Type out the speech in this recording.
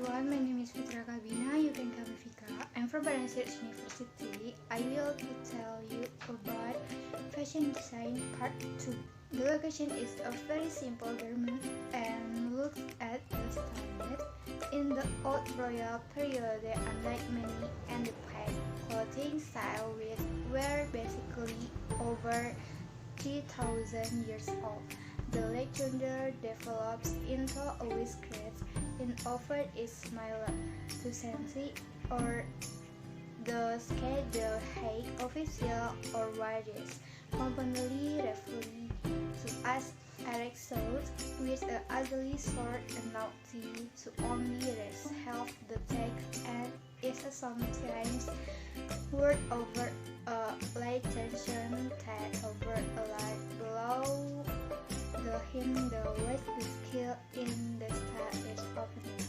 everyone, my name is Fitrah. You can call me Vika. I'm from Banansir University. I will tell you about fashion design part 2. The location is a very simple garment and looks at the standard. In the old royal period, unlike many independent clothing styles which were basically over 3,000 years old, the legend develops into a whiskers and offered is similar to Sesi or the schedule height official or various commonly referred to as erect shorts with an ugly short and naughty to only rest half the text and is sometimes worn over a light tension that over a light below the hem. The waist is skill in the style is opening.